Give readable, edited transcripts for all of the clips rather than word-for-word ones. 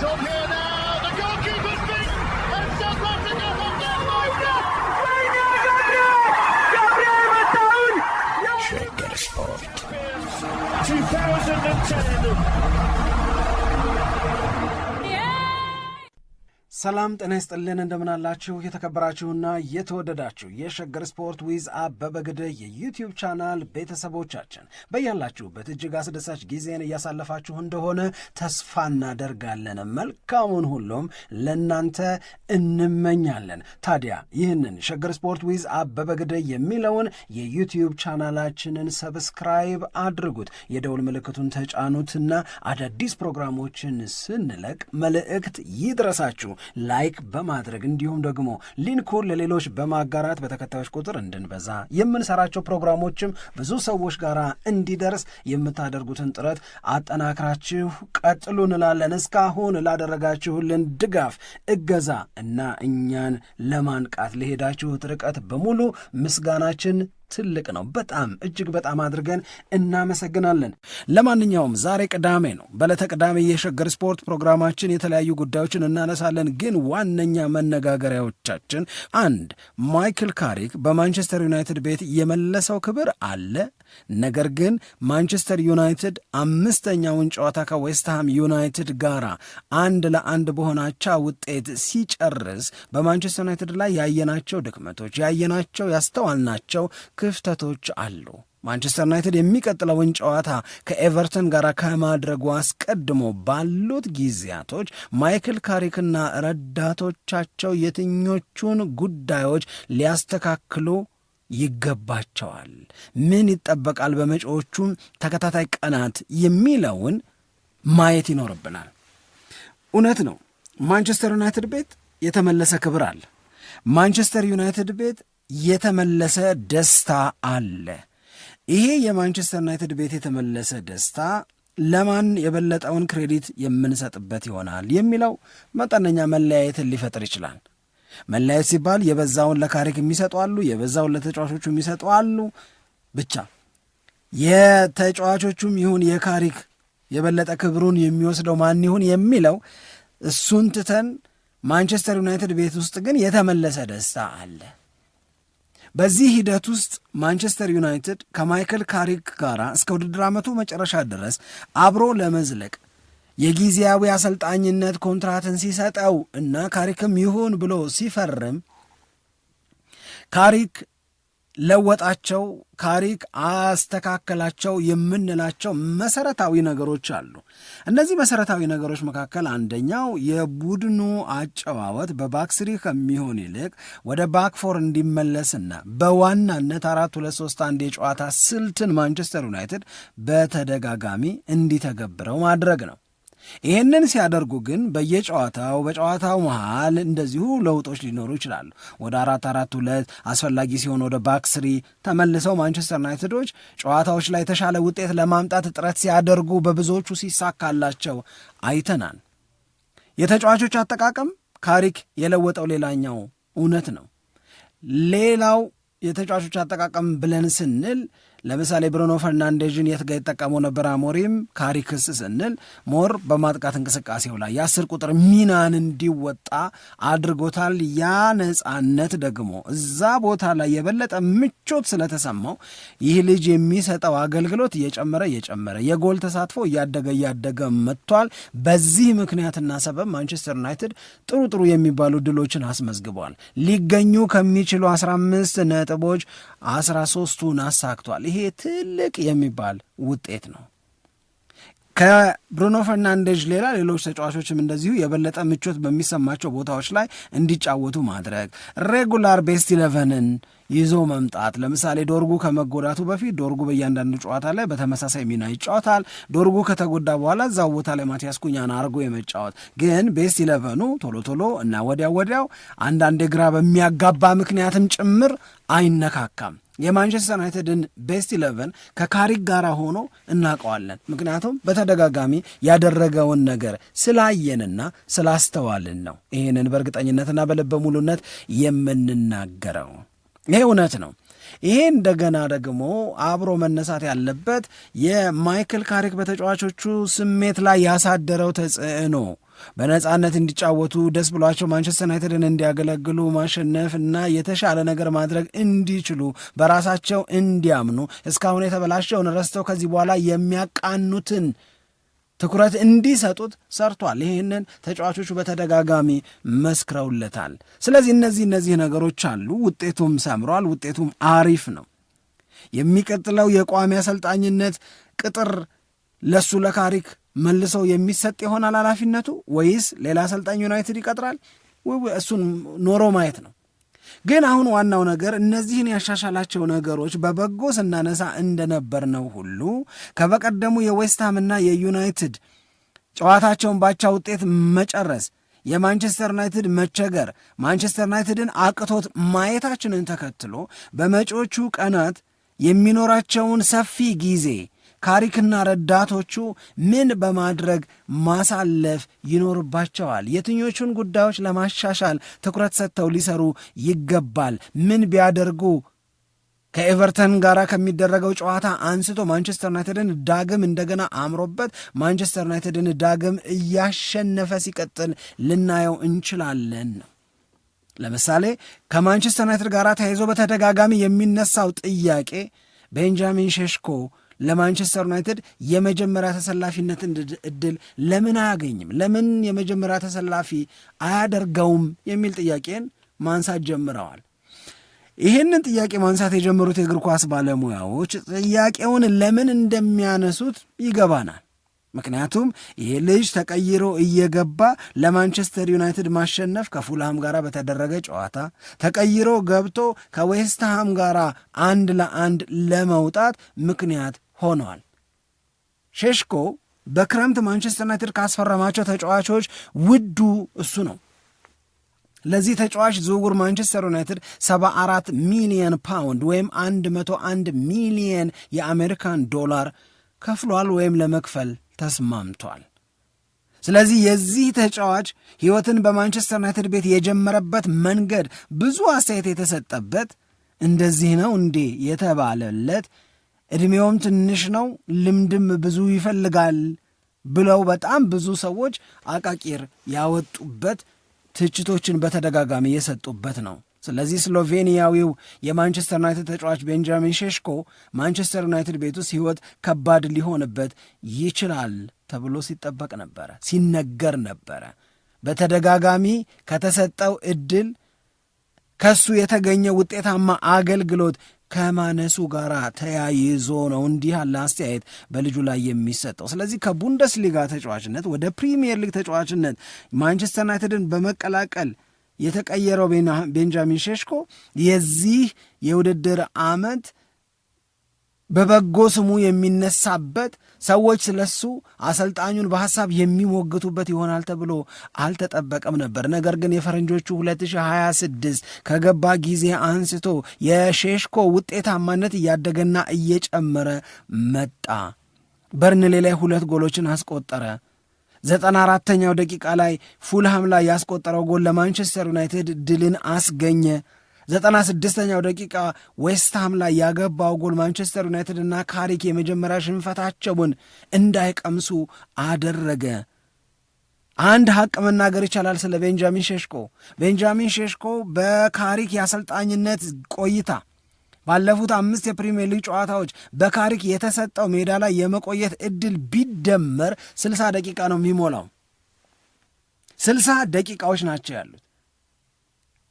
It's on here now. The goalkeeper's beaten, and South Africa have done Shagger Sport 2010. ሰላም ጤና ይስጥልን እንደምናላችሁ የተከበራችሁና የተወደዳችሁ የሸገር ስፖርት ዊዝ አበበ ግደይ የዩቲዩብ ቻናል ቤተሰቦቻችን በያላችሁበት እጅግ አስደሳች ጊዜን እያሳለፋችሁ እንደሆነ ተስፋ እናደርጋለን። መልካሙን ሁሉም ለናንተ እንመኛለን። ታዲያ ይህንን ሸገር ስፖርት ዊዝ አበበ ግደይ የሚለውን የዩቲዩብ ቻናላችንን ሰብስክራይብ አድርጉት፣ የደውል ምልክቱን ተጫኑትና አዳዲስ ፕሮግራሞችን ስንለቅ መልእክት ይድረሳችሁ። ላይክ በማድረግ እንዲሁም ደግሞ ሊንኩን ለሌሎች በማጋራት በተከታዮች ቁጥር እንድንበዛ የምንሰራቸው ፕሮግራሞችም ብዙ ሰዎች ጋር እንዲደርስ የምታደርጉትን ጥረት አጠናክራችሁ ቀጥሉ እንላለን። እስካሁን ላደረጋችሁልን ድጋፍ፣ እገዛ እና እኛን ለማንቃት ለሄዳችሁት ርቀት በሙሉ ምስጋናችን ትልቅ ነው። በጣም እጅግ በጣም አድርገን እናመሰግናለን። ለማንኛውም ዛሬ ቅዳሜ ነው። በዕለተ ቅዳሜ የሸገር ስፖርት ፕሮግራማችን የተለያዩ ጉዳዮችን እናነሳለን። ግን ዋነኛ መነጋገሪያዎቻችን አንድ ማይክል ካሪክ በማንቸስተር ዩናይትድ ቤት የመለሰው ክብር አለ። ነገር ግን ማንቸስተር ዩናይትድ አምስተኛውን ጨዋታ ከዌስትሃም ዩናይትድ ጋር 1-1 በሆናቻ ውጤት ሲጨርስ በማንቸስተር ዩናይትድ ላይ ያየናቸው ድክመቶች፣ ያስተዋልናቸው ክፍተቶች አሉ። ማንቸስተር ዩናይትድ የሚቀጥለውን ጨዋታ ከኤቨርተን ጋር ከማድረጉ አስቀድሞ ባሉት ጊዜያቶች ማይክል ካሪክና ረዳቶቻቸው የትኞቹን ጉዳዮች ሊያስተካክሉ ይገባቸዋል፣ ምን ይጠበቃል በመጪዎቹም ተከታታይ ቀናት የሚለውን ማየት ይኖርብናል። እውነት ነው፣ ማንቸስተር ዩናይትድ ቤት የተመለሰ ክብር አለ። ማንቸስተር ዩናይትድ ቤት የተመለሰ ደስታ አለ። ይሄ የማንቸስተር ዩናይትድ ቤት የተመለሰ ደስታ ለማን የበለጠውን ክሬዲት የምንሰጥበት ይሆናል የሚለው መጠነኛ መለያየትን ሊፈጥር ይችላል። መለያየት ሲባል የበዛውን ለካሪክ የሚሰጡ አሉ፣ የበዛውን ለተጫዋቾቹ የሚሰጡ አሉ። ብቻ የተጫዋቾቹም ይሁን የካሪክ የበለጠ ክብሩን የሚወስደው ማን ይሁን የሚለው እሱን ትተን ማንቸስተር ዩናይትድ ቤት ውስጥ ግን የተመለሰ ደስታ አለ። በዚህ ሂደት ውስጥ ማንቸስተር ዩናይትድ ከማይክል ካሪክ ጋር እስከ ውድድር ዓመቱ መጨረሻ ድረስ አብሮ ለመዝለቅ የጊዜያዊ አሰልጣኝነት ኮንትራትን ሲሰጠው እና ካሪክም ይሁን ብሎ ሲፈርም ካሪክ ለወጣቸው፣ ካሪክ አስተካከላቸው የምንላቸው መሰረታዊ ነገሮች አሉ። እነዚህ መሰረታዊ ነገሮች መካከል አንደኛው የቡድኑ አጨዋወት በባክስሪ ከሚሆን ይልቅ ወደ ባክፎር እንዲመለስና በዋናነት 4-2-3-1 የጨዋታ ስልትን ማንቸስተር ዩናይትድ በተደጋጋሚ እንዲተገብረው ማድረግ ነው። ይህንን ሲያደርጉ ግን በጨዋታው መሃል እንደዚሁ ለውጦች ሊኖሩ ይችላሉ። ወደ 4-4-2 አስፈላጊ ሲሆን ወደ ባክስሪ ተመልሰው ማንቸስተር ዩናይትዶች ጨዋታዎች ላይ የተሻለ ውጤት ለማምጣት ጥረት ሲያደርጉ በብዙዎቹ ሲሳካላቸው አይተናል። የተጫዋቾች አጠቃቀም ካሪክ የለወጠው ሌላኛው እውነት ነው። ሌላው የተጫዋቾች አጠቃቀም ብለን ስንል ለምሳሌ ብሩኖ ፈርናንዴዥን የት ጋር ይጠቀመው ነበር አሞሪም ካሪክስ ስንል ሞር በማጥቃት እንቅስቃሴው ላይ የ10 ቁጥር ሚናን እንዲወጣ አድርጎታል። ያ ነፃነት ደግሞ እዛ ቦታ ላይ የበለጠ ምቾት ስለተሰማው ይህ ልጅ የሚሰጠው አገልግሎት እየጨመረ የጎል ተሳትፎ እያደገ መጥቷል። በዚህ ምክንያትና ሰበብ ማንቸስተር ዩናይትድ ጥሩ የሚባሉ ድሎችን አስመዝግቧል። ሊገኙ ከሚችሉ 15 ነጥቦች 13ቱን አሳክቷል። ይሄ ትልቅ የሚባል ውጤት ነው። ከብሩኖ ፈርናንዴዥ ሌላ ሌሎች ተጫዋቾችም እንደዚሁ የበለጠ ምቾት በሚሰማቸው ቦታዎች ላይ እንዲጫወቱ ማድረግ፣ ሬጉላር ቤስት 11ን ይዞ መምጣት። ለምሳሌ ዶርጉ ከመጎዳቱ በፊት ዶርጉ በእያንዳንዱ ጨዋታ ላይ በተመሳሳይ ሚና ይጫወታል። ዶርጉ ከተጎዳ በኋላ እዛው ቦታ ላይ ማቲያስ ኩኛን አርጎ የመጫወት ግን ቤስት 11ኑ ቶሎ እና ወዲያው አንዳንዴ ግራ በሚያጋባ ምክንያትም ጭምር አይነካካም። የማንቸስተር ዩናይትድን ቤስት 11 ከካሪክ ጋር ሆኖ እናውቀዋለን። ምክንያቱም በተደጋጋሚ ያደረገውን ነገር ስላየንና ስላስተዋልን ነው ይህንን በእርግጠኝነትና በልበ ሙሉነት የምንናገረው። ይሄ እውነት ነው። ይሄ እንደገና ደግሞ አብሮ መነሳት ያለበት የማይክል ካሪክ በተጫዋቾቹ ስሜት ላይ ያሳደረው ተጽዕኖ በነፃነት እንዲጫወቱ ደስ ብሏቸው ማንቸስተር ዩናይትድን እንዲያገለግሉ ማሸነፍ እና የተሻለ ነገር ማድረግ እንዲችሉ በራሳቸው እንዲያምኑ እስካሁን የተበላሸውን ረስተው ከዚህ በኋላ የሚያቃኑትን ትኩረት እንዲሰጡት ሰርቷል። ይህንን ተጫዋቾቹ በተደጋጋሚ መስክረውለታል። ስለዚህ እነዚህ ነገሮች አሉ። ውጤቱም ሰምሯል። ውጤቱም አሪፍ ነው። የሚቀጥለው የቋሚ አሰልጣኝነት ቅጥር ለሱ ለካሪክ መልሰው የሚሰጥ ይሆናል ኃላፊነቱ፣ ወይስ ሌላ አሰልጣኝ ዩናይትድ ይቀጥራል? እሱን ኖሮ ማየት ነው። ግን አሁን ዋናው ነገር እነዚህን ያሻሻላቸው ነገሮች በበጎ ስናነሳ እንደነበር ነው ሁሉ ከበቀደሙ የዌስትሃምና የዩናይትድ ጨዋታቸውን ባቻ ውጤት መጨረስ፣ የማንቸስተር ዩናይትድ መቸገር፣ ማንቸስተር ዩናይትድን አቅቶት ማየታችንን ተከትሎ በመጪዎቹ ቀናት የሚኖራቸውን ሰፊ ጊዜ ካሪክና ረዳቶቹ ምን በማድረግ ማሳለፍ ይኖርባቸዋል? የትኞቹን ጉዳዮች ለማሻሻል ትኩረት ሰጥተው ሊሰሩ ይገባል? ምን ቢያደርጉ ከኤቨርተን ጋር ከሚደረገው ጨዋታ አንስቶ ማንቸስተር ዩናይትድን ዳግም እንደገና አምሮበት ማንቸስተር ዩናይትድን ዳግም እያሸነፈ ሲቀጥል ልናየው እንችላለን? ለምሳሌ ከማንቸስተር ዩናይትድ ጋር ተያይዞ በተደጋጋሚ የሚነሳው ጥያቄ ቤንጃሚን ሼሽኮ ለማንቸስተር ዩናይትድ የመጀመሪያ ተሰላፊነትን እድል ለምን አያገኝም? ለምን የመጀመሪያ ተሰላፊ አያደርገውም? የሚል ጥያቄን ማንሳት ጀምረዋል። ይህንን ጥያቄ ማንሳት የጀመሩት የእግር ኳስ ባለሙያዎች ጥያቄውን ለምን እንደሚያነሱት ይገባናል። ምክንያቱም ይህ ልጅ ተቀይሮ እየገባ ለማንቸስተር ዩናይትድ ማሸነፍ ከፉልሃም ጋር በተደረገ ጨዋታ ተቀይሮ ገብቶ ከዌስትሃም ጋር 1-1 ለመውጣት ምክንያት ሆኗል። ሼሽኮ በክረምት ማንቸስተር ዩናይትድ ካስፈረማቸው ተጫዋቾች ውዱ እሱ ነው። ለዚህ ተጫዋች ዝውውር ማንቸስተር ዩናይትድ 74 ሚሊዮን ፓውንድ ወይም 101 ሚሊዮን የአሜሪካን ዶላር ከፍሏል ወይም ለመክፈል ተስማምቷል። ስለዚህ የዚህ ተጫዋች ሕይወትን በማንቸስተር ዩናይትድ ቤት የጀመረበት መንገድ ብዙ አስተያየት የተሰጠበት፣ እንደዚህ ነው እንዴ የተባለለት፣ ዕድሜውም ትንሽ ነው ልምድም ብዙ ይፈልጋል ብለው በጣም ብዙ ሰዎች አቃቂር ያወጡበት፣ ትችቶችን በተደጋጋሚ የሰጡበት ነው። ስለዚህ ስሎቬኒያዊው የማንቸስተር ዩናይትድ ተጫዋች ቤንጃሚን ሼሽኮ ማንቸስተር ዩናይትድ ቤት ውስጥ ሕይወት ከባድ ሊሆንበት ይችላል ተብሎ ሲጠበቅ ነበረ፣ ሲነገር ነበረ። በተደጋጋሚ ከተሰጠው ዕድል ከሱ የተገኘ ውጤታማ አገልግሎት ከማነሱ ጋር ተያይዞ ነው እንዲህ ያለ አስተያየት በልጁ ላይ የሚሰጠው። ስለዚህ ከቡንደስሊጋ ተጫዋችነት ወደ ፕሪሚየር ሊግ ተጫዋችነት ማንቸስተር ዩናይትድን በመቀላቀል የተቀየረው ቤንጃሚን ሼሽኮ የዚህ የውድድር ዓመት በበጎ ስሙ የሚነሳበት፣ ሰዎች ስለሱ አሰልጣኙን በሐሳብ የሚሞግቱበት ይሆናል ተብሎ አልተጠበቀም ነበር። ነገር ግን የፈረንጆቹ 2026 ከገባ ጊዜ አንስቶ የሼሽኮ ውጤታማነት እያደገና እየጨመረ መጣ። በርንሌ ላይ 2 ጎሎችን አስቆጠረ። 94ኛው ደቂቃ ላይ ፉልሃም ላይ ያስቆጠረው ጎል ለማንቸስተር ዩናይትድ ድልን አስገኘ። 96ኛው ደቂቃ ዌስትሃም ላይ ያገባው ጎል ማንቸስተር ዩናይትድ እና ካሪክ የመጀመሪያ ሽንፈታቸውን እንዳይቀምሱ አደረገ። አንድ ሀቅ መናገር ይቻላል ስለ ቤንጃሚን ሼሽኮ። ቤንጃሚን ሼሽኮ በካሪክ የአሰልጣኝነት ቆይታ ባለፉት 5 የፕሪሚየር ሊግ ጨዋታዎች በካሪክ የተሰጠው ሜዳ ላይ የመቆየት ዕድል ቢደመር 60 ደቂቃ ነው የሚሞላው። 60 ደቂቃዎች ናቸው ያሉት።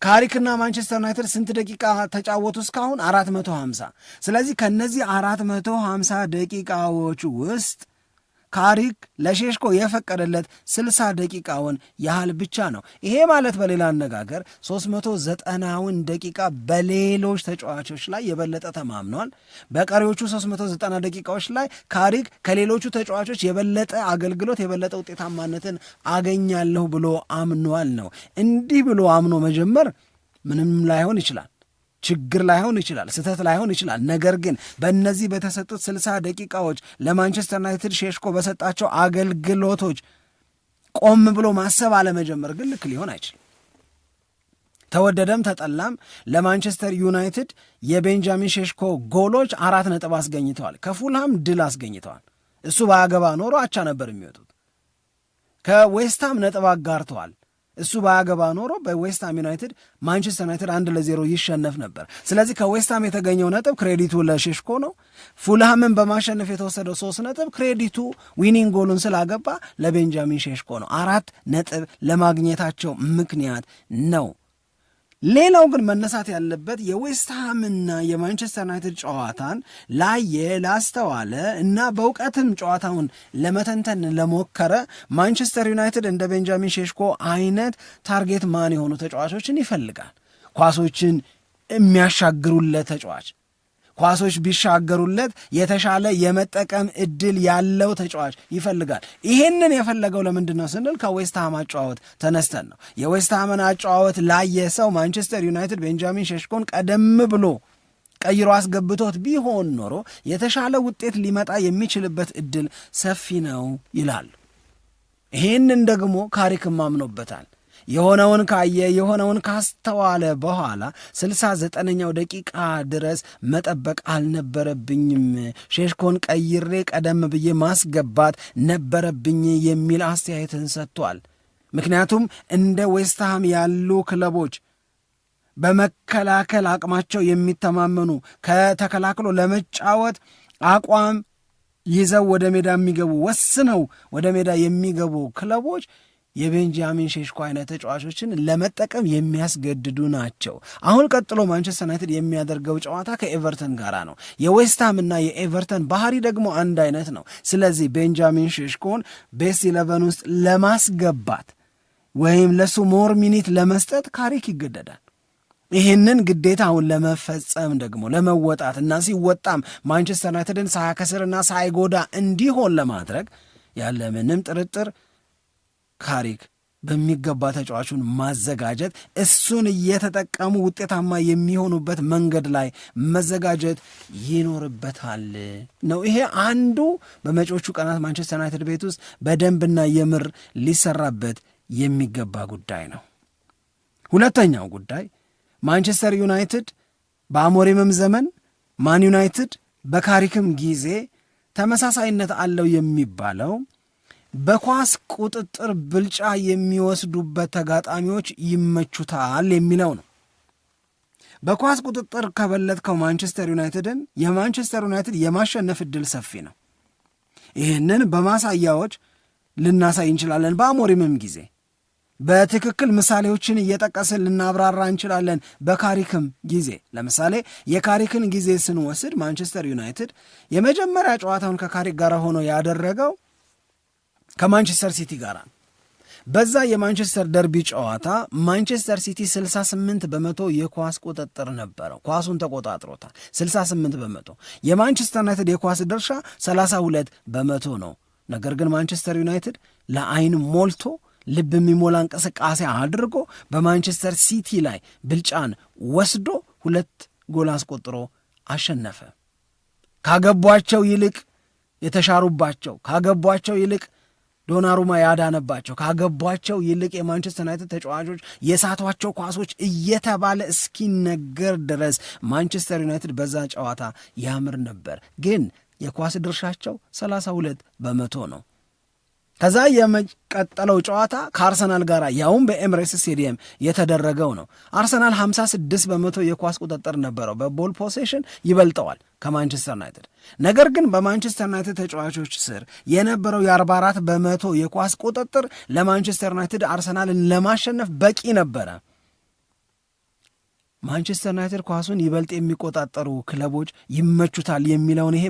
ካሪክና ማንቸስተር ዩናይትድ ስንት ደቂቃ ተጫወቱ እስካሁን? 450። ስለዚህ ከነዚህ 450 ደቂቃዎች ውስጥ ካሪክ ለሼሽኮ የፈቀደለት 60 ደቂቃውን ያህል ብቻ ነው። ይሄ ማለት በሌላ አነጋገር 390ውን ደቂቃ በሌሎች ተጫዋቾች ላይ የበለጠ ተማምኗል። በቀሪዎቹ 390 ደቂቃዎች ላይ ካሪክ ከሌሎቹ ተጫዋቾች የበለጠ አገልግሎት፣ የበለጠ ውጤታማነትን አገኛለሁ ብሎ አምኗል ነው። እንዲህ ብሎ አምኖ መጀመር ምንም ላይሆን ይችላል፣ ችግር ላይሆን ይችላል፣ ስህተት ላይሆን ይችላል። ነገር ግን በእነዚህ በተሰጡት 60 ደቂቃዎች ለማንቸስተር ዩናይትድ ሼሽኮ በሰጣቸው አገልግሎቶች ቆም ብሎ ማሰብ አለመጀመር ግን ልክ ሊሆን አይችልም። ተወደደም ተጠላም ለማንቸስተር ዩናይትድ የቤንጃሚን ሼሽኮ ጎሎች 4 ነጥብ አስገኝተዋል። ከፉልሃም ድል አስገኝተዋል። እሱ ባያገባ ኖሮ አቻ ነበር የሚወጡት። ከዌስትሃም ነጥብ አጋርተዋል። እሱ ባያገባ ኖሮ በዌስትሃም ዩናይትድ ማንቸስተር ዩናይትድ 1-0 ይሸነፍ ነበር። ስለዚህ ከዌስትሃም የተገኘው ነጥብ ክሬዲቱ ለሼሽኮ ነው። ፉልሃምን በማሸነፍ የተወሰደው 3 ነጥብ ክሬዲቱ ዊኒንግ ጎሉን ስላገባ ለቤንጃሚን ሼሽኮ ነው። 4 ነጥብ ለማግኘታቸው ምክንያት ነው። ሌላው ግን መነሳት ያለበት የዌስትሃምና የማንቸስተር ዩናይትድ ጨዋታን ላየ ላስተዋለ እና በእውቀትም ጨዋታውን ለመተንተን ለሞከረ ማንቸስተር ዩናይትድ እንደ ቤንጃሚን ሼሽኮ አይነት ታርጌት ማን የሆኑ ተጫዋቾችን ይፈልጋል። ኳሶችን የሚያሻግሩለት ተጫዋች፣ ኳሶች ቢሻገሩለት የተሻለ የመጠቀም እድል ያለው ተጫዋች ይፈልጋል። ይሄንን የፈለገው ለምንድን ነው ስንል ከዌስትሃም አጨዋወት ተነስተን ነው። የዌስትሃምን አጨዋወት ላየ ሰው ማንቸስተር ዩናይትድ ቤንጃሚን ሼሽኮን ቀደም ብሎ ቀይሮ አስገብቶት ቢሆን ኖሮ የተሻለ ውጤት ሊመጣ የሚችልበት እድል ሰፊ ነው ይላሉ። ይሄንን ደግሞ ካሪክም አምኖበታል። የሆነውን ካየ የሆነውን ካስተዋለ በኋላ 69ኛው ደቂቃ ድረስ መጠበቅ አልነበረብኝም፣ ሼሽኮን ቀይሬ ቀደም ብዬ ማስገባት ነበረብኝ የሚል አስተያየትን ሰጥቷል። ምክንያቱም እንደ ዌስትሃም ያሉ ክለቦች በመከላከል አቅማቸው የሚተማመኑ ከተከላክሎ ለመጫወት አቋም ይዘው ወደ ሜዳ የሚገቡ ወስነው ወደ ሜዳ የሚገቡ ክለቦች የቤንጃሚን ሼሽኮ አይነት ተጫዋቾችን ለመጠቀም የሚያስገድዱ ናቸው። አሁን ቀጥሎ ማንቸስተር ዩናይትድ የሚያደርገው ጨዋታ ከኤቨርተን ጋር ነው። የዌስትሃም እና የኤቨርተን ባህሪ ደግሞ አንድ አይነት ነው። ስለዚህ ቤንጃሚን ሼሽኮን ቤስት 11 ውስጥ ለማስገባት ወይም ለሱ ሞር ሚኒት ለመስጠት ካሪክ ይገደዳል። ይህንን ግዴታውን ለመፈጸም ደግሞ ለመወጣት እና ሲወጣም ማንቸስተር ዩናይትድን ሳያከስርና ሳይጎዳ እንዲሆን ለማድረግ ያለ ምንም ጥርጥር ካሪክ በሚገባ ተጫዋቹን ማዘጋጀት፣ እሱን እየተጠቀሙ ውጤታማ የሚሆኑበት መንገድ ላይ መዘጋጀት ይኖርበታል ነው። ይሄ አንዱ በመጪዎቹ ቀናት ማንቸስተር ዩናይትድ ቤት ውስጥ በደንብና የምር ሊሰራበት የሚገባ ጉዳይ ነው። ሁለተኛው ጉዳይ ማንቸስተር ዩናይትድ በአሞሪምም ዘመን ማን ዩናይትድ በካሪክም ጊዜ ተመሳሳይነት አለው የሚባለው በኳስ ቁጥጥር ብልጫ የሚወስዱበት ተጋጣሚዎች ይመቹታል የሚለው ነው። በኳስ ቁጥጥር ከበለጥከው ማንቸስተር ዩናይትድን የማንቸስተር ዩናይትድ የማሸነፍ ዕድል ሰፊ ነው። ይህንን በማሳያዎች ልናሳይ እንችላለን። በአሞሪምም ጊዜ በትክክል ምሳሌዎችን እየጠቀስን ልናብራራ እንችላለን። በካሪክም ጊዜ ለምሳሌ የካሪክን ጊዜ ስንወስድ ማንቸስተር ዩናይትድ የመጀመሪያ ጨዋታውን ከካሪክ ጋር ሆኖ ያደረገው ከማንቸስተር ሲቲ ጋር በዛ የማንቸስተር ደርቢ ጨዋታ ማንቸስተር ሲቲ 68% የኳስ ቁጥጥር ነበረው። ኳሱን ተቆጣጥሮታል 68%። የማንቸስተር ዩናይትድ የኳስ ድርሻ 32% ነው። ነገር ግን ማንቸስተር ዩናይትድ ለአይን ሞልቶ ልብ የሚሞላ እንቅስቃሴ አድርጎ በማንቸስተር ሲቲ ላይ ብልጫን ወስዶ 2 ጎል አስቆጥሮ አሸነፈ። ካገቧቸው ይልቅ የተሻሩባቸው፣ ካገቧቸው ይልቅ ዶናሩማ ያዳነባቸው፣ ካገቧቸው ይልቅ የማንቸስተር ዩናይትድ ተጫዋቾች የሳቷቸው ኳሶች እየተባለ እስኪነገር ድረስ ማንቸስተር ዩናይትድ በዛ ጨዋታ ያምር ነበር። ግን የኳስ ድርሻቸው 32% ነው። ከዛ የመቀጠለው ጨዋታ ከአርሰናል ጋር ያውም በኤምሬትስ ስቴዲየም የተደረገው ነው። አርሰናል 56% የኳስ ቁጥጥር ነበረው፣ በቦል ፖሴሽን ይበልጠዋል ከማንቸስተር ዩናይትድ። ነገር ግን በማንቸስተር ዩናይትድ ተጫዋቾች ስር የነበረው የ44% የኳስ ቁጥጥር ለማንቸስተር ዩናይትድ አርሰናልን ለማሸነፍ በቂ ነበረ። ማንቸስተር ዩናይትድ ኳሱን ይበልጥ የሚቆጣጠሩ ክለቦች ይመቹታል የሚለውን ይሄ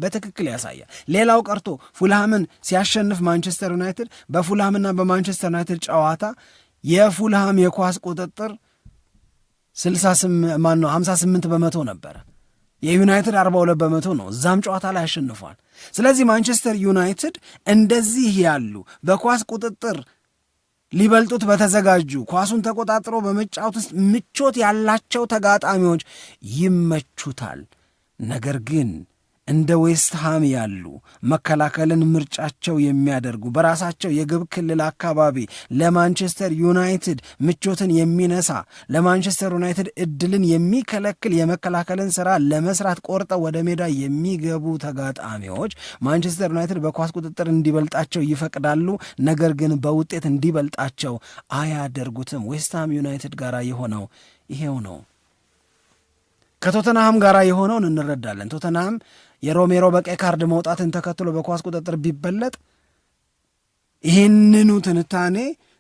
በትክክል ያሳያል። ሌላው ቀርቶ ፉልሃምን ሲያሸንፍ ማንቸስተር ዩናይትድ በፉልሃምና በማንቸስተር ዩናይትድ ጨዋታ የፉልሃም የኳስ ቁጥጥር 58% ነበረ፣ የዩናይትድ 42% ነው። እዛም ጨዋታ ላይ አሸንፏል። ስለዚህ ማንቸስተር ዩናይትድ እንደዚህ ያሉ በኳስ ቁጥጥር ሊበልጡት በተዘጋጁ ኳሱን ተቆጣጥሮ በመጫወት ውስጥ ምቾት ያላቸው ተጋጣሚዎች ይመቹታል። ነገር ግን እንደ ዌስትሃም ያሉ መከላከልን ምርጫቸው የሚያደርጉ በራሳቸው የግብ ክልል አካባቢ ለማንቸስተር ዩናይትድ ምቾትን የሚነሳ ለማንቸስተር ዩናይትድ እድልን የሚከለክል የመከላከልን ስራ ለመስራት ቆርጠው ወደ ሜዳ የሚገቡ ተጋጣሚዎች ማንቸስተር ዩናይትድ በኳስ ቁጥጥር እንዲበልጣቸው ይፈቅዳሉ፣ ነገር ግን በውጤት እንዲበልጣቸው አያደርጉትም። ዌስትሃም ዩናይትድ ጋር የሆነው ይሄው ነው። ከቶተንሃም ጋር የሆነውን እንረዳለን። ቶተንሃም የሮሜሮ በቀይ ካርድ መውጣትን ተከትሎ በኳስ ቁጥጥር ቢበለጥ ይህንኑ ትንታኔ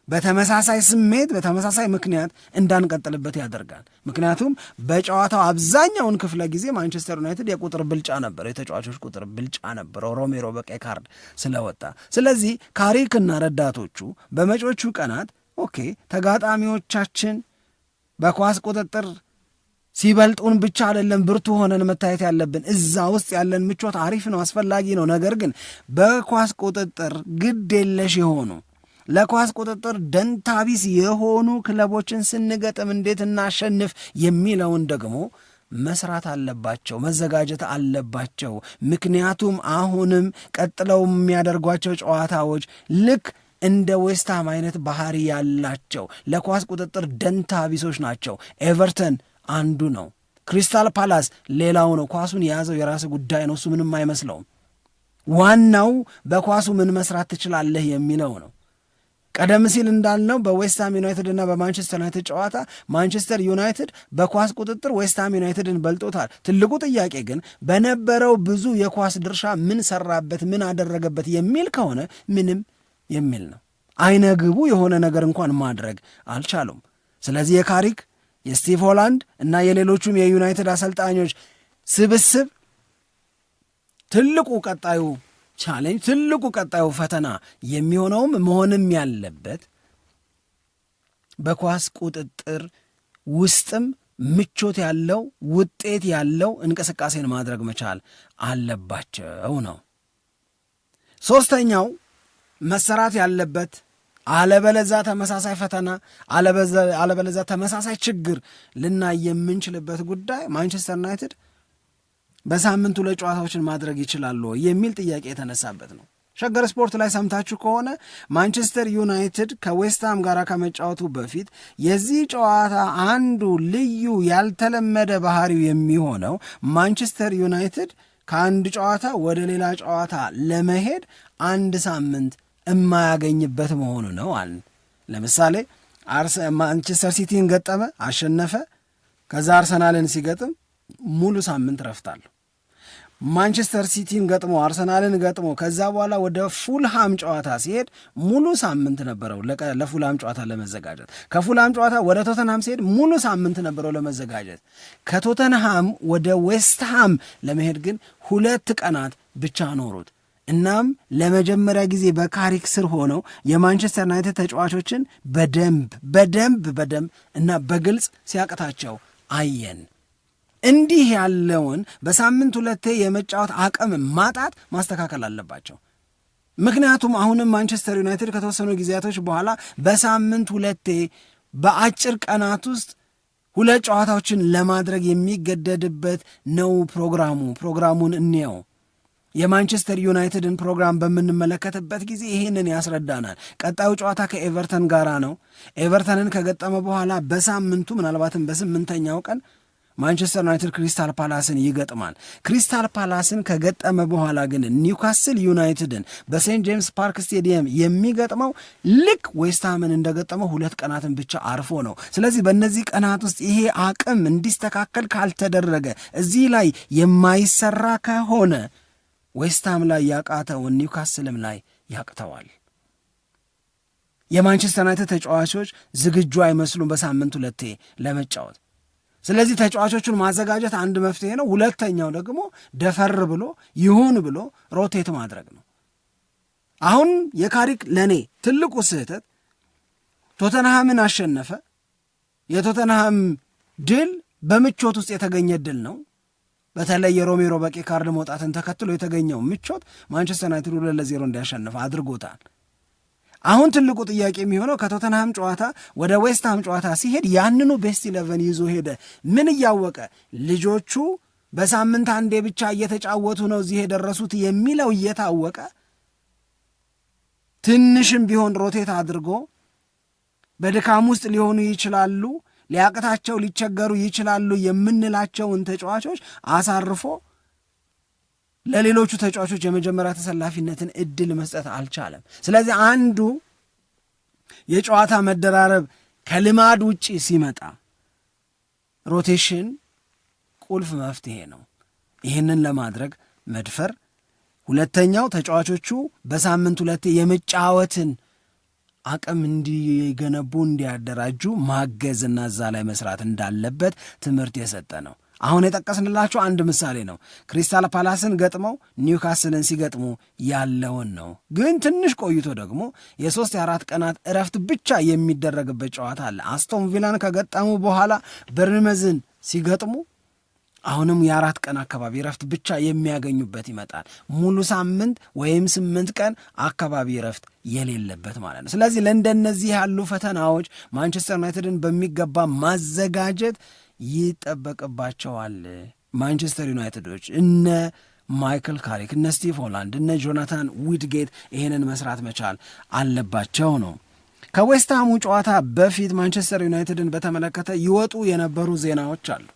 በተመሳሳይ ስሜት በተመሳሳይ ምክንያት እንዳንቀጥልበት ያደርጋል። ምክንያቱም በጨዋታው አብዛኛውን ክፍለ ጊዜ ማንቸስተር ዩናይትድ የቁጥር ብልጫ ነበር፣ የተጫዋቾች ቁጥር ብልጫ ነበረው ሮሜሮ በቀይ ካርድ ስለወጣ። ስለዚህ ካሪክና ረዳቶቹ በመጪዎቹ ቀናት ተጋጣሚዎቻችን በኳስ ቁጥጥር ሲበልጡን ብቻ አይደለም ብርቱ ሆነን መታየት ያለብን፣ እዛ ውስጥ ያለን ምቾት አሪፍ ነው፣ አስፈላጊ ነው። ነገር ግን በኳስ ቁጥጥር ግድ የለሽ የሆኑ ለኳስ ቁጥጥር ደንታቢስ የሆኑ ክለቦችን ስንገጥም እንዴት እናሸንፍ የሚለውን ደግሞ መስራት አለባቸው፣ መዘጋጀት አለባቸው። ምክንያቱም አሁንም ቀጥለው የሚያደርጓቸው ጨዋታዎች ልክ እንደ ዌስትሃም አይነት ባህሪ ያላቸው ለኳስ ቁጥጥር ደንታቢሶች ናቸው። ኤቨርተን አንዱ ነው። ክሪስታል ፓላስ ሌላው ነው። ኳሱን የያዘው የራስ ጉዳይ ነው፣ እሱ ምንም አይመስለውም። ዋናው በኳሱ ምን መስራት ትችላለህ የሚለው ነው። ቀደም ሲል እንዳልነው በዌስትሃም ዩናይትድ እና በማንቸስተር ዩናይትድ ጨዋታ ማንቸስተር ዩናይትድ በኳስ ቁጥጥር ዌስትሃም ዩናይትድን በልጦታል። ትልቁ ጥያቄ ግን በነበረው ብዙ የኳስ ድርሻ ምን ሰራበት፣ ምን አደረገበት የሚል ከሆነ ምንም የሚል ነው። አይነግቡ የሆነ ነገር እንኳን ማድረግ አልቻሉም። ስለዚህ የካሪክ የስቲቭ ሆላንድ እና የሌሎቹም የዩናይትድ አሰልጣኞች ስብስብ ትልቁ ቀጣዩ ቻሌንጅ፣ ትልቁ ቀጣዩ ፈተና የሚሆነውም መሆንም ያለበት በኳስ ቁጥጥር ውስጥም ምቾት ያለው ውጤት ያለው እንቅስቃሴን ማድረግ መቻል አለባቸው ነው። ሶስተኛው መሰራት ያለበት አለበለዛ ተመሳሳይ ፈተና አለበለዛ ተመሳሳይ ችግር ልናይ የምንችልበት ጉዳይ ማንቸስተር ዩናይትድ በሳምንቱ ላይ ጨዋታዎችን ማድረግ ይችላሉ የሚል ጥያቄ የተነሳበት ነው። ሸገር ስፖርት ላይ ሰምታችሁ ከሆነ ማንቸስተር ዩናይትድ ከዌስትሃም ጋር ከመጫወቱ በፊት የዚህ ጨዋታ አንዱ ልዩ ያልተለመደ ባህሪው የሚሆነው ማንቸስተር ዩናይትድ ከአንድ ጨዋታ ወደ ሌላ ጨዋታ ለመሄድ አንድ ሳምንት የማያገኝበት መሆኑ ነው አለ። ለምሳሌ ማንቸስተር ሲቲን ገጠመ፣ አሸነፈ። ከዛ አርሰናልን ሲገጥም ሙሉ ሳምንት ረፍታለሁ። ማንቸስተር ሲቲን ገጥሞ አርሰናልን ገጥሞ ከዛ በኋላ ወደ ፉልሃም ጨዋታ ሲሄድ ሙሉ ሳምንት ነበረው ለፉልሃም ጨዋታ ለመዘጋጀት። ከፉልሃም ጨዋታ ወደ ቶተንሃም ሲሄድ ሙሉ ሳምንት ነበረው ለመዘጋጀት። ከቶተንሃም ወደ ዌስትሃም ለመሄድ ግን 2 ቀናት ብቻ ኖሩት። እናም ለመጀመሪያ ጊዜ በካሪክ ስር ሆነው የማንቸስተር ዩናይትድ ተጫዋቾችን በደንብ እና በግልጽ ሲያቅታቸው አየን። እንዲህ ያለውን በሳምንት 2 የመጫወት አቅም ማጣት ማስተካከል አለባቸው። ምክንያቱም አሁንም ማንቸስተር ዩናይትድ ከተወሰኑ ጊዜያቶች በኋላ በሳምንት 2 በአጭር ቀናት ውስጥ 2 ጨዋታዎችን ለማድረግ የሚገደድበት ነው ፕሮግራሙን እንየው። የማንቸስተር ዩናይትድን ፕሮግራም በምንመለከትበት ጊዜ ይህንን ያስረዳናል። ቀጣዩ ጨዋታ ከኤቨርተን ጋራ ነው። ኤቨርተንን ከገጠመ በኋላ በሳምንቱ ምናልባትም በ8ኛው ቀን ማንቸስተር ዩናይትድ ክሪስታል ፓላስን ይገጥማል። ክሪስታል ፓላስን ከገጠመ በኋላ ግን ኒውካስል ዩናይትድን በሴንት ጄምስ ፓርክ ስቴዲየም የሚገጥመው ልክ ዌስትሃምን እንደገጠመው 2 ቀናትን ብቻ አርፎ ነው። ስለዚህ በእነዚህ ቀናት ውስጥ ይሄ አቅም እንዲስተካከል ካልተደረገ፣ እዚህ ላይ የማይሰራ ከሆነ ዌስትሃም ላይ ያቃተውን ኒውካስልም ላይ ያቅተዋል። የማንቸስተር ዩናይትድ ተጫዋቾች ዝግጁ አይመስሉም በሳምንት 2 ለመጫወት። ስለዚህ ተጫዋቾቹን ማዘጋጀት አንድ መፍትሄ ነው። ሁለተኛው ደግሞ ደፈር ብሎ ይሁን ብሎ ሮቴት ማድረግ ነው። አሁን የካሪክ ለኔ ትልቁ ስህተት ቶተንሃምን አሸነፈ። የቶተንሃም ድል በምቾት ውስጥ የተገኘ ድል ነው። በተለይ የሮሜሮ በቀይ ካርድ መውጣትን ተከትሎ የተገኘው ምቾት ማንቸስተር ዩናይትድ 2-0 እንዲያሸንፍ አድርጎታል። አሁን ትልቁ ጥያቄ የሚሆነው ከቶተንሃም ጨዋታ ወደ ዌስትሃም ጨዋታ ሲሄድ ያንኑ ቤስት 11 ይዞ ሄደ። ምን እያወቀ? ልጆቹ በሳምንት አንዴ ብቻ እየተጫወቱ ነው እዚህ የደረሱት የሚለው እየታወቀ ትንሽም ቢሆን ሮቴት አድርጎ በድካም ውስጥ ሊሆኑ ይችላሉ፣ ሊያቅታቸው ሊቸገሩ ይችላሉ የምንላቸውን ተጫዋቾች አሳርፎ ለሌሎቹ ተጫዋቾች የመጀመሪያ ተሰላፊነትን እድል መስጠት አልቻለም። ስለዚህ አንዱ የጨዋታ መደራረብ ከልማድ ውጪ ሲመጣ ሮቴሽን ቁልፍ መፍትሄ ነው። ይህንን ለማድረግ መድፈር፣ ሁለተኛው ተጫዋቾቹ በሳምንት ሁለቴ የመጫወትን አቅም እንዲገነቡ እንዲያደራጁ ማገዝና እዛ ላይ መስራት እንዳለበት ትምህርት የሰጠ ነው። አሁን የጠቀስንላችሁ አንድ ምሳሌ ነው። ክሪስታል ፓላስን ገጥመው ኒውካስልን ሲገጥሙ ያለውን ነው። ግን ትንሽ ቆይቶ ደግሞ የ3-4 ቀናት እረፍት ብቻ የሚደረግበት ጨዋታ አለ። አስቶን ቪላን ከገጠሙ በኋላ በርንመዝን ሲገጥሙ አሁንም የ4 ቀን አካባቢ እረፍት ብቻ የሚያገኙበት ይመጣል። ሙሉ ሳምንት ወይም 8 ቀን አካባቢ እረፍት የሌለበት ማለት ነው። ስለዚህ ለእንደነዚህ ያሉ ፈተናዎች ማንቸስተር ዩናይትድን በሚገባ ማዘጋጀት ይጠበቅባቸዋል። ማንቸስተር ዩናይትዶች እነ ማይክል ካሪክ፣ እነ ስቲቭ ሆላንድ፣ እነ ጆናታን ዊድጌት ይህንን መስራት መቻል አለባቸው ነው። ከዌስትሃሙ ጨዋታ በፊት ማንቸስተር ዩናይትድን በተመለከተ ይወጡ የነበሩ ዜናዎች አሉ።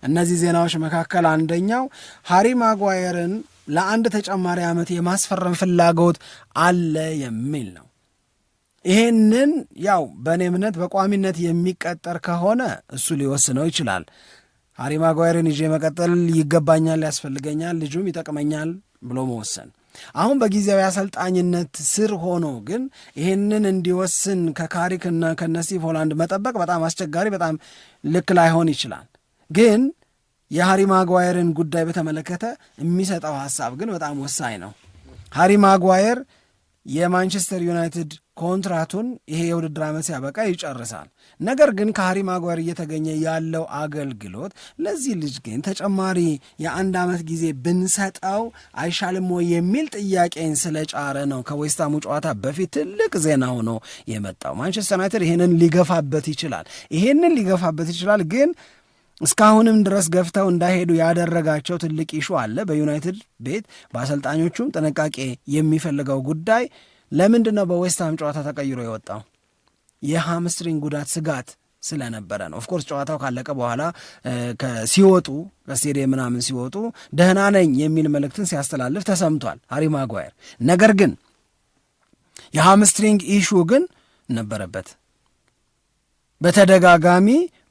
እነዚህ ዜናዎች መካከል አንደኛው ሃሪ ማጓየርን ለአንድ ተጨማሪ ዓመት የማስፈረም ፍላጎት አለ የሚል ነው። ይህንን ያው በእኔ እምነት በቋሚነት የሚቀጠር ከሆነ እሱ ሊወስነው ይችላል። ሃሪ ማጓየርን ይዤ መቀጠል ይገባኛል፣ ያስፈልገኛል፣ ልጁም ይጠቅመኛል ብሎ መወሰን። አሁን በጊዜያዊ አሰልጣኝነት ስር ሆኖ ግን ይህንን እንዲወስን ከካሪክና ከነስቲቭ ሆላንድ መጠበቅ በጣም አስቸጋሪ፣ በጣም ልክ ላይሆን ይችላል። ግን የሃሪ ማጓየርን ጉዳይ በተመለከተ የሚሰጠው ሐሳብ ግን በጣም ወሳኝ ነው። ሃሪ ማጓየር የማንቸስተር ዩናይትድ ኮንትራቱን ይሄ የውድድር ዓመት ሲያበቃ ይጨርሳል። ነገር ግን ከሃሪ ማጓየር እየተገኘ ያለው አገልግሎት ለዚህ ልጅ ግን ተጨማሪ የ1 ዓመት ጊዜ ብንሰጠው አይሻልም ወይ የሚል ጥያቄን ስለጫረ ነው ከዌስትሃሙ ጨዋታ በፊት ትልቅ ዜና ሆኖ የመጣው። ማንቸስተር ዩናይትድ ይህንን ሊገፋበት ይችላል ግን እስካሁንም ድረስ ገፍተው እንዳይሄዱ ያደረጋቸው ትልቅ ኢሹ አለ በዩናይትድ ቤት። በአሰልጣኞቹም ጥንቃቄ የሚፈልገው ጉዳይ ለምንድን ነው በዌስትሃም ጨዋታ ተቀይሮ የወጣው? የሃምስትሪንግ ጉዳት ስጋት ስለነበረ ነው። ኦፍኮርስ ጨዋታው ካለቀ በኋላ ሲወጡ ከስቴዲየም ምናምን ሲወጡ ደህና ነኝ የሚል መልእክትን ሲያስተላልፍ ተሰምቷል ሃሪ ማጓየር። ነገር ግን የሃምስትሪንግ ኢሹ ግን ነበረበት። በተደጋጋሚ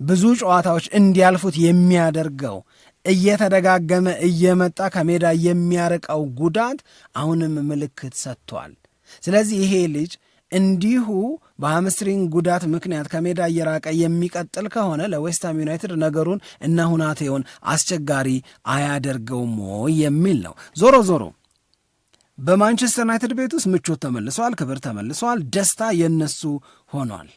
ብዙ ጨዋታዎች እንዲያልፉት የሚያደርገው እየተደጋገመ እየመጣ ከሜዳ የሚያርቀው ጉዳት አሁንም ምልክት ሰጥቷል። ስለዚህ ይሄ ልጅ እንዲሁ በሃምስትሪንግ ጉዳት ምክንያት ከሜዳ እየራቀ የሚቀጥል ከሆነ ለዌስትሃም ዩናይትድ ነገሩን እና ሁናቴውን አስቸጋሪ አያደርገውም የሚል ነው። ዞሮ ዞሮ በማንቸስተር ዩናይትድ ቤት ውስጥ ምቾት ተመልሷል፣ ክብር ተመልሷል፣ ደስታ የነሱ ሆኗል።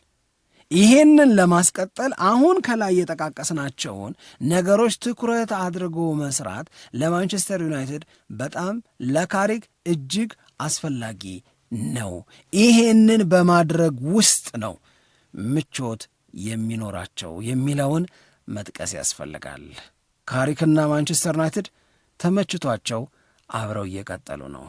ይሄንን ለማስቀጠል አሁን ከላይ የጠቃቀስናቸውን ነገሮች ትኩረት አድርጎ መስራት ለማንቸስተር ዩናይትድ በጣም ለካሪክ እጅግ አስፈላጊ ነው። ይሄንን በማድረግ ውስጥ ነው ምቾት የሚኖራቸው የሚለውን መጥቀስ ያስፈልጋል። ካሪክና ማንቸስተር ዩናይትድ ተመችቷቸው አብረው እየቀጠሉ ነው።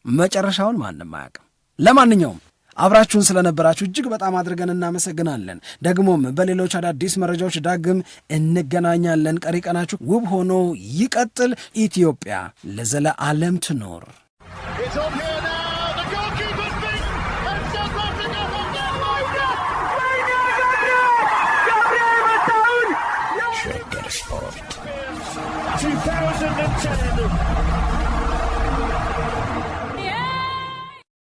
መጨረሻውን ማንም አያውቅም። ለማንኛውም አብራችሁን ስለነበራችሁ እጅግ በጣም አድርገን እናመሰግናለን። ደግሞም በሌሎች አዳዲስ መረጃዎች ዳግም እንገናኛለን። ቀሪ ቀናችሁ ውብ ሆኖ ይቀጥል። ኢትዮጵያ ለዘለዓለም ትኖር።